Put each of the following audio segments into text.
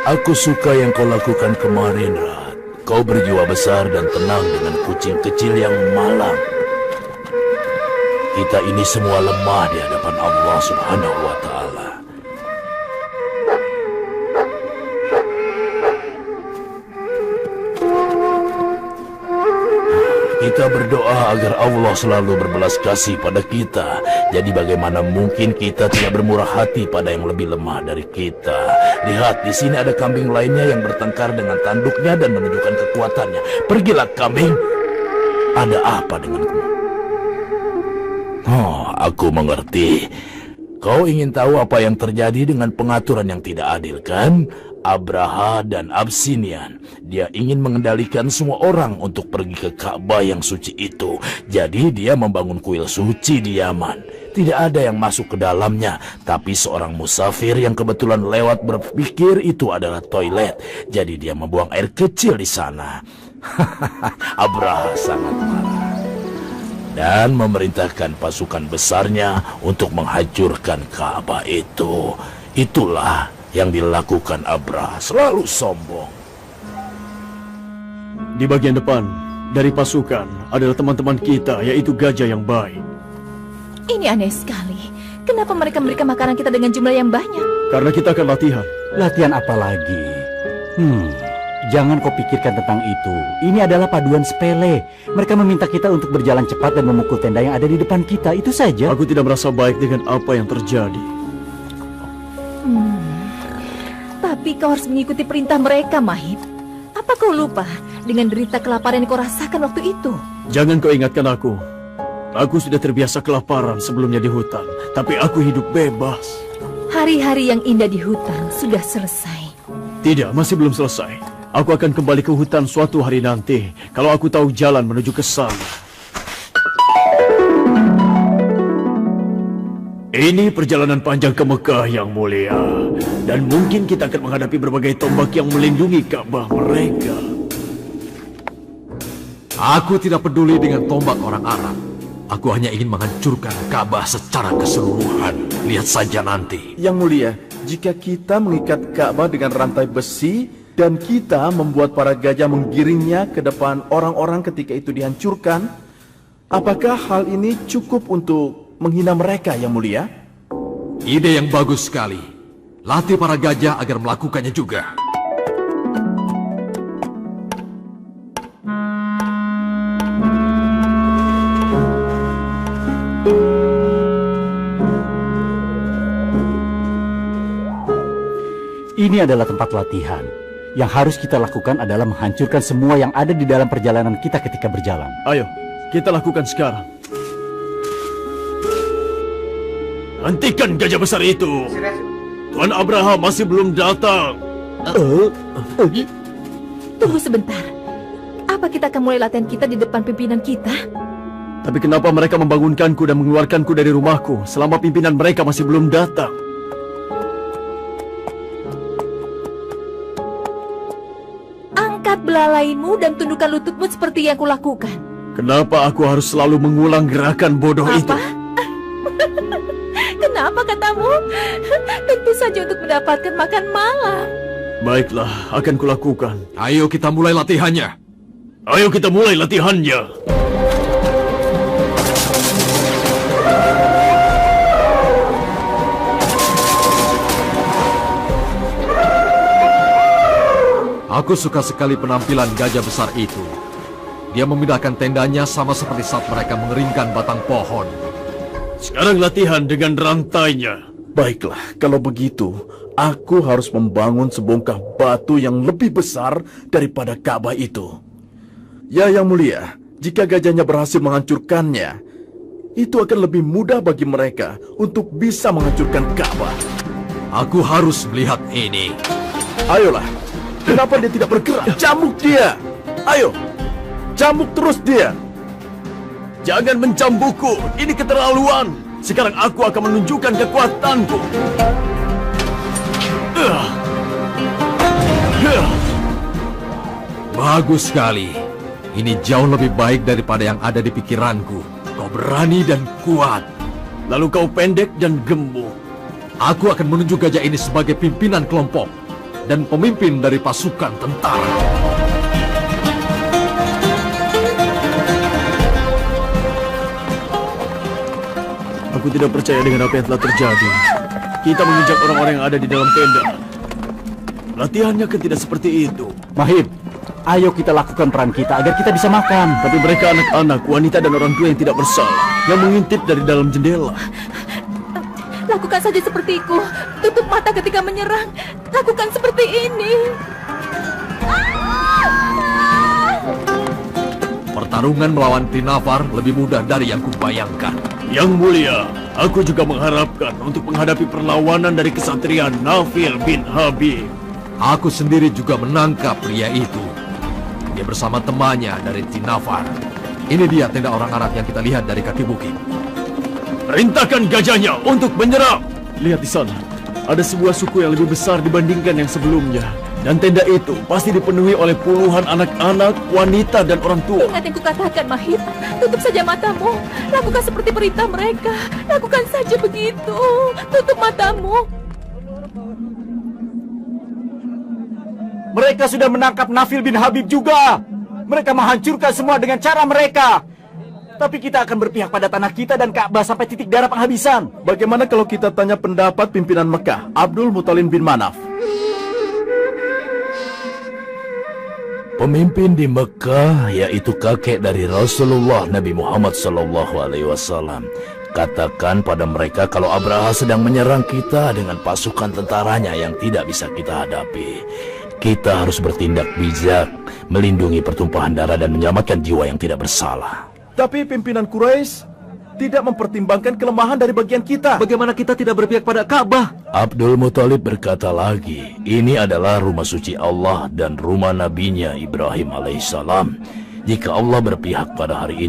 Aku suka yang kau lakukan kemarin, Rat. Kau berjiwa besar dan tenang dengan kucing kecil yang malang. Kita ini semua lemah di hadapan Allah Subhanahu wa Ta'ala. Kita berdoa agar Allah selalu berbelas kasih pada kita. Jadi bagaimana mungkin kita tidak bermurah hati pada yang lebih lemah dari kita? Lihat, di sini ada kambing lainnya yang bertengkar dengan tanduknya dan menunjukkan kekuatannya. Pergilah kambing. Ada apa denganmu? Oh, aku mengerti. Kau ingin tahu apa yang terjadi dengan pengaturan yang tidak adil, kan? Abraha dan Absinian. Dia ingin mengendalikan semua orang untuk pergi ke Ka'bah yang suci itu. Jadi dia membangun kuil suci di Yaman. Tidak ada yang masuk ke dalamnya, tapi seorang musafir yang kebetulan lewat berpikir itu adalah toilet. Jadi dia membuang air kecil di sana. Abraha sangat marah dan memerintahkan pasukan besarnya untuk menghancurkan Ka'bah itu. Itulah yang dilakukan Abraha, selalu sombong. Di bagian depan dari pasukan adalah teman-teman kita, yaitu gajah yang baik. Ini aneh sekali. Kenapa mereka memberikan makanan kita dengan jumlah yang banyak? Karena kita akan latihan. Latihan apa lagi? Jangan kau pikirkan tentang itu. Ini adalah paduan sepele. Mereka meminta kita untuk berjalan cepat dan memukul tenda yang ada di depan kita. Itu saja. Aku tidak merasa baik dengan apa yang terjadi. Tapi kau harus mengikuti perintah mereka, Mahib. Apa kau lupa dengan derita kelaparan yang kau rasakan waktu itu? Jangan kau ingatkan aku. Aku sudah terbiasa kelaparan sebelumnya di hutan. Tapi aku hidup bebas. Hari-hari yang indah di hutan sudah selesai. Tidak, masih belum selesai. Aku akan kembali ke hutan suatu hari nanti. Kalau aku tahu jalan menuju ke sana. Ini perjalanan panjang ke Mekah yang mulia. Dan mungkin kita akan menghadapi berbagai tombak yang melindungi Ka'bah mereka. Aku tidak peduli dengan tombak orang Arab. Aku hanya ingin menghancurkan Ka'bah secara keseluruhan. Lihat saja nanti. Yang mulia, jika kita mengikat Ka'bah dengan rantai besi dan kita membuat para gajah menggiringnya ke depan orang-orang ketika itu dihancurkan, apakah hal ini cukup untuk menghina mereka, yang mulia? Ide yang bagus sekali. Latih para gajah agar melakukannya juga. Ini adalah tempat latihan. Yang harus kita lakukan adalah menghancurkan semua yang ada di dalam perjalanan kita ketika berjalan. Ayo, kita lakukan sekarang. Hentikan gajah besar itu. Tuan Abraham masih belum datang. Tunggu sebentar. Apa kita akan mulai latihan kita di depan pimpinan kita? Tapi kenapa mereka membangunkanku dan mengeluarkanku dari rumahku selama pimpinan mereka masih belum datang? Angkat belalaimu dan tundukkan lututmu seperti yang kulakukan. Kenapa aku harus selalu mengulang gerakan bodoh itu? Apa? Kenapa katamu? Tentu saja untuk mendapatkan makan malam. Baiklah, akan kulakukan. Ayo kita mulai latihannya. Ayo kita mulai latihannya. Aku suka sekali penampilan gajah besar itu. Dia memindahkan tendanya sama seperti saat mereka mengeringkan batang pohon. Sekarang latihan dengan rantainya. Baiklah, kalau begitu, aku harus membangun sebongkah batu yang lebih besar daripada Ka'bah itu. Ya, yang mulia, jika gajahnya berhasil menghancurkannya, itu akan lebih mudah bagi mereka untuk bisa menghancurkan Ka'bah. Aku harus melihat ini. Ayolah, kenapa dia tidak bergerak? Cambuk dia! Ayo, cambuk terus dia! Jangan mencambukku, ini keterlaluan. Sekarang aku akan menunjukkan kekuatanku. Bagus sekali. Ini jauh lebih baik daripada yang ada di pikiranku. Kau berani dan kuat. Lalu kau pendek dan gemuk. Aku akan menunjuk gajah ini sebagai pimpinan kelompok. dan pemimpin dari pasukan tentara. Aku tidak percaya dengan apa yang telah terjadi. Kita menginjak orang-orang yang ada di dalam tenda. Latihannya kan tidak seperti itu. Mahib, ayo kita lakukan peran kita agar kita bisa makan. Tapi mereka anak-anak, wanita dan orang tua yang tidak bersalah, yang mengintip dari dalam jendela. Lakukan saja sepertiku. Tutup mata ketika menyerang. Lakukan seperti ini. Pertarungan melawan Tinafar lebih mudah dari yang kubayangkan. Yang mulia, aku juga mengharapkan untuk menghadapi perlawanan dari kesatria Nafil bin Habib. Aku sendiri juga menangkap pria itu. Dia bersama temannya dari Tinafar. Ini dia tenda orang Arab yang kita lihat dari kaki bukit. Perintahkan gajahnya untuk menyerang. Lihat di sana, ada sebuah suku yang lebih besar dibandingkan yang sebelumnya. Dan tenda itu pasti dipenuhi oleh puluhan anak-anak, wanita, dan orang tua. Ingat yang kukatakan, Mahib. Tutup saja matamu. Lakukan seperti perintah mereka. Lakukan saja begitu. Tutup matamu. Mereka sudah menangkap Nafil bin Habib juga. Mereka menghancurkan semua dengan cara mereka. Tapi kita akan berpihak pada tanah kita dan Ka'bah sampai titik darah penghabisan. Bagaimana kalau kita tanya pendapat pimpinan Mekah, Abdul Muthalib bin Manaf? Pemimpin di Mekah, yaitu kakek dari Rasulullah Nabi Muhammad SAW, katakan pada mereka kalau Abraha sedang menyerang kita dengan pasukan tentaranya yang tidak bisa kita hadapi. Kita harus bertindak bijak, melindungi pertumpahan darah dan menyelamatkan jiwa yang tidak bersalah. Tapi pimpinan Quraisy tidak mempertimbangkan kelemahan dari bagian kita. Bagaimana kita tidak berpihak pada Ka'bah? Abdul Muthalib berkata lagi, ini adalah rumah suci Allah dan rumah nabinya Ibrahim alaihissalam. Jika Allah berpihak pada hari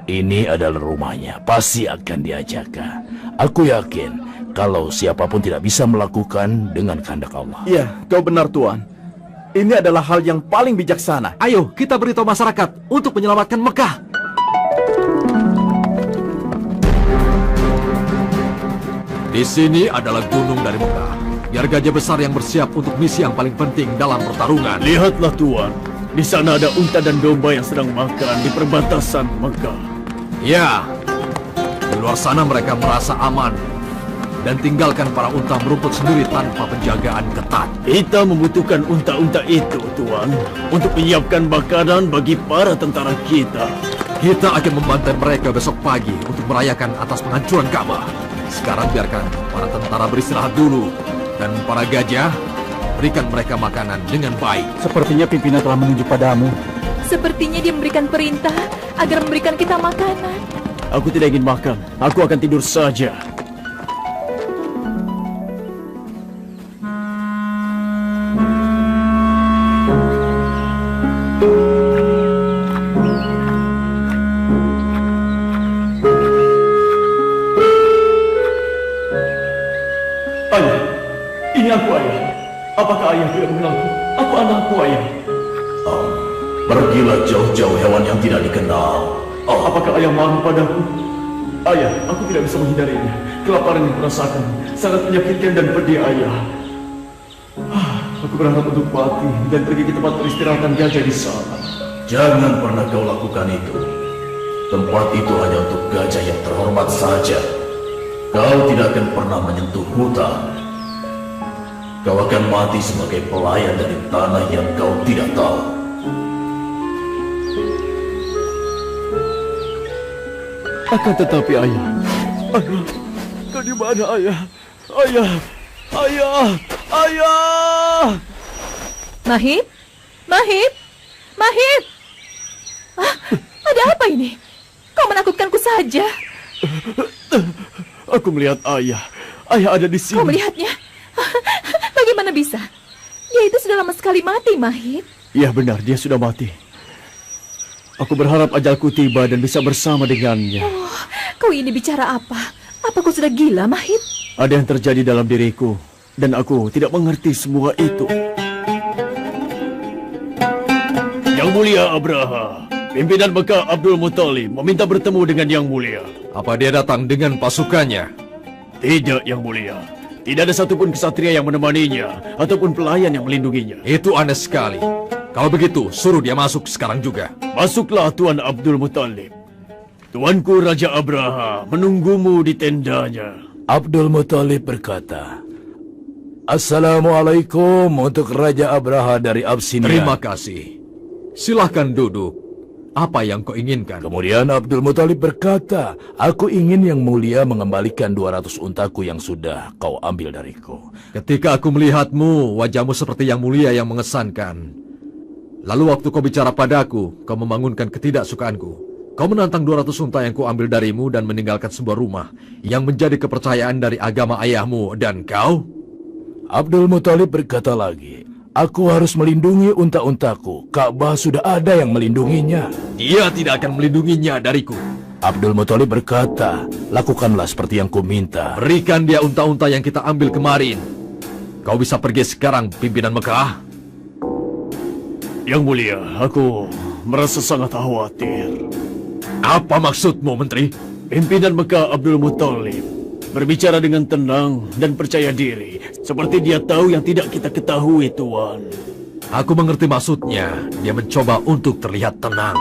ini adalah rumahnya, pasti akan dia jaga. Aku yakin kalau siapapun tidak bisa melakukan dengan kehendak Allah. Iya, kau benar Tuan. Ini adalah hal yang paling bijaksana. Ayo kita beritahu masyarakat untuk menyelamatkan Mekah. Di sini adalah gunung dari Mekah. Biar gajah besar yang bersiap untuk misi yang paling penting dalam pertarungan. Lihatlah Tuan, di sana ada unta dan domba yang sedang makan di perbatasan Mekah. Ya, di luar sana mereka merasa aman dan tinggalkan para unta merumput sendiri tanpa penjagaan ketat. Kita membutuhkan unta-unta itu, Tuan, untuk menyiapkan makanan bagi para tentara kita. Kita akan membantai mereka besok pagi untuk merayakan atas penghancuran Ka'bah. Sekarang biarkan para tentara beristirahat dulu. Dan para gajah, berikan mereka makanan dengan baik. Sepertinya pimpinan telah menunjuk padamu. Sepertinya dia memberikan perintah agar memberikan kita makanan. Aku tidak ingin makan. Aku akan tidur saja. Ayah, ini aku ayah. Apakah ayah tidak mengenalku? Aku anakku ayah. Pergilah jauh-jauh hewan yang tidak dikenal. Apakah ayah malu padaku? Ayah, aku tidak bisa menghindarinya. Kelaparan yang kurasakan sangat menyakitkan dan pedih ayah. Aku berharap untuk mati dan pergi ke tempat peristirahatan gajah di sana. Jangan pernah kau lakukan itu. Tempat itu hanya untuk gajah yang terhormat saja. Kau tidak akan pernah menyentuh hutan. Kau akan mati sebagai pelayan dari tanah yang kau tidak tahu. Akan tetapi ayah, kau di mana ayah? Ayah! Mahib? Mahib? Mahib? Ada apa ini? Kau menakutkanku saja. Aku melihat ayah. Ayah ada di sini. Kau melihatnya? Bagaimana bisa? Dia itu sudah lama sekali mati, Mahib. Iya benar, dia sudah mati. Aku berharap ajalku tiba dan bisa bersama dengannya. Oh, kau ini bicara apa? Apa kau sudah gila, Mahib? Ada yang terjadi dalam diriku, dan aku tidak mengerti semua itu. Yang Mulia Abraha, pimpinan Mekah Abdul Muthalib meminta bertemu dengan Yang Mulia. Apa dia datang dengan pasukannya? Tidak, Yang Mulia. Tidak ada satupun kesatria yang menemaninya ataupun pelayan yang melindunginya. Itu aneh sekali. Kalau begitu, suruh dia masuk sekarang juga. Masuklah Tuan Abdul Muthalib. Tuanku Raja Abraha menunggumu di tendanya. Abdul Muthalib berkata, Assalamualaikum untuk Raja Abraha dari Abyssinia. Terima kasih. Silahkan duduk. Apa yang kau inginkan? Kemudian Abdul Muthalib berkata, aku ingin yang mulia mengembalikan 200 untaku yang sudah kau ambil dariku. Ketika aku melihatmu, wajahmu seperti yang mulia yang mengesankan. Lalu waktu kau bicara padaku, kau membangunkan ketidaksukaanku. Kau menantang 200 unta yang ku ambil darimu dan meninggalkan sebuah rumah yang menjadi kepercayaan dari agama ayahmu. Dan kau? Abdul Muthalib berkata lagi, aku harus melindungi unta-untaku. Ka'bah sudah ada yang melindunginya. Dia tidak akan melindunginya dariku. Abdul Muthalib berkata, lakukanlah seperti yang ku minta. Berikan dia unta-unta yang kita ambil kemarin. Kau bisa pergi sekarang, pimpinan Mekah. Yang mulia, aku merasa sangat khawatir. Apa maksudmu, Menteri? Pimpinan Mekah Abdul Muthalib berbicara dengan tenang dan percaya diri, seperti dia tahu yang tidak kita ketahui, Tuan. Aku mengerti maksudnya. Dia mencoba untuk terlihat tenang.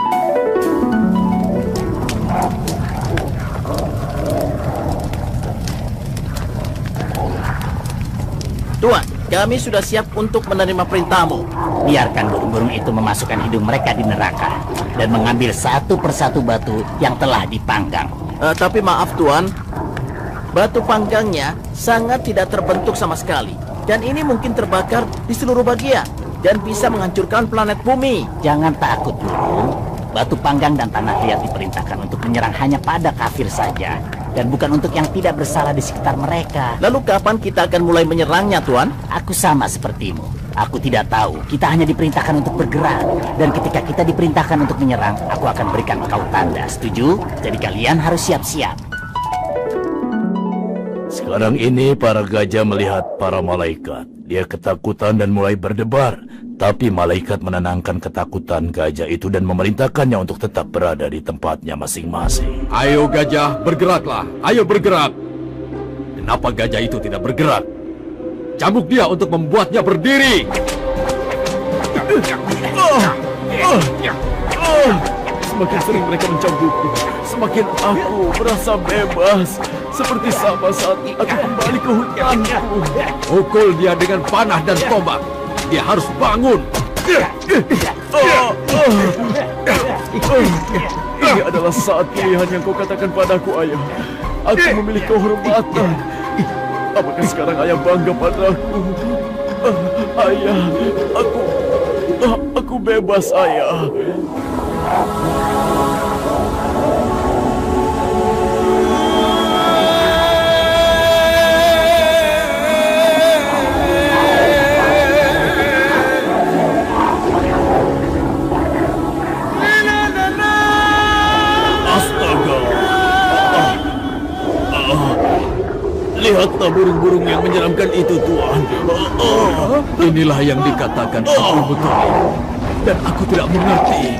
Tuan, kami sudah siap untuk menerima perintahmu. Biarkan burung-burung itu memasukkan hidung mereka di neraka dan mengambil satu persatu batu yang telah dipanggang. Tapi maaf, Tuan. Batu panggangnya sangat tidak terbentuk sama sekali. Dan ini mungkin terbakar di seluruh bagian dan bisa menghancurkan planet bumi. Jangan takut, burung. Batu panggang dan tanah liat diperintahkan untuk menyerang hanya pada kafir saja, dan bukan untuk yang tidak bersalah di sekitar mereka. Lalu kapan kita akan mulai menyerangnya, Tuan? Aku sama sepertimu. Aku tidak tahu. Kita hanya diperintahkan untuk bergerak. Dan ketika kita diperintahkan untuk menyerang, aku akan berikan kau tanda. Setuju? Jadi kalian harus siap-siap. Sekarang ini para gajah melihat para malaikat. Dia ketakutan dan mulai berdebar. Tapi malaikat menenangkan ketakutan gajah itu dan memerintahkannya untuk tetap berada di tempatnya masing-masing. Ayo gajah, bergeraklah. Ayo bergerak. Kenapa gajah itu tidak bergerak? Cambuk dia untuk membuatnya berdiri. Semakin sering mereka mencambukku, semakin aku merasa bebas. Seperti sama saat aku kembali ke hutanku. Pukul dia dengan panah dan tombak. Dia harus bangun. Ini adalah saat pilihan yang kau katakan padaku, Ayah. Aku memiliki kehormatan. Apakah sekarang Ayah bangga padaku? Ayah, aku bebas, Ayah. Lihatlah burung-burung yang menyeramkan itu, Tuan. Inilah yang dikatakan Abdul Muthalib. Dan aku tidak mengerti.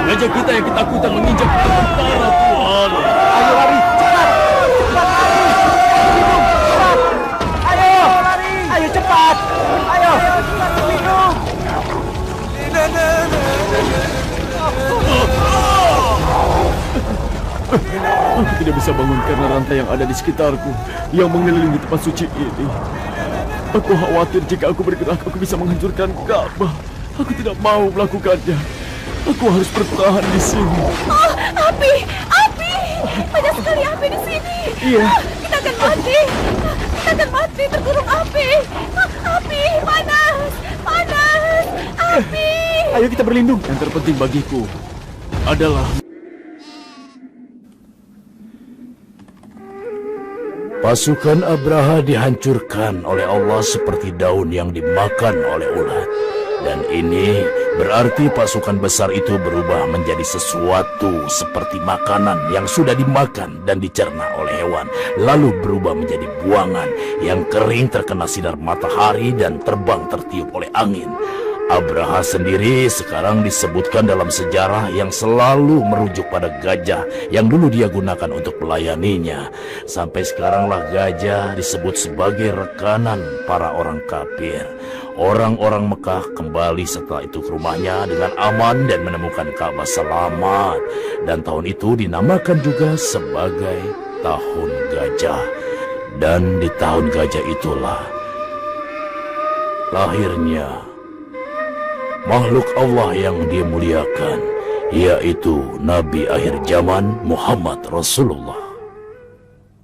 Gajah kita yang ketakutan menginjak tentara, Tuan. Ayo lari, cepat! Ayo lari! Ayo cepat! Ayo! Minum! Aku tidak bisa bangun karena rantai yang ada di sekitarku yang mengelilingi tempat suci ini. Aku khawatir jika aku bergerak, aku bisa menghancurkan Ka'bah. Aku tidak mau melakukannya. Aku harus bertahan di sini. Oh, api! Api! Banyak sekali api di sini. Iya. Kita akan mati. Kita akan mati tergurung api. Api! Panas! Panas! Api! Ayo kita berlindung. Yang terpenting bagiku adalah Pasukan Abraha dihancurkan oleh Allah seperti daun yang dimakan oleh ulat. Dan ini berarti pasukan besar itu berubah menjadi sesuatu seperti makanan yang sudah dimakan dan dicerna oleh hewan, lalu berubah menjadi buangan yang kering terkena sinar matahari dan terbang tertiup oleh angin. Abraha sendiri sekarang disebutkan dalam sejarah yang selalu merujuk pada gajah yang dulu dia gunakan untuk melayaninya. Sampai sekaranglah gajah disebut sebagai rekanan para orang kafir. Orang-orang Mekah kembali setelah itu ke rumahnya dengan aman dan menemukan Ka'bah selamat. Dan tahun itu dinamakan juga sebagai Tahun Gajah. Dan di Tahun Gajah itulah lahirnya makhluk Allah yang dia muliakan, yaitu Nabi akhir zaman Muhammad Rasulullah.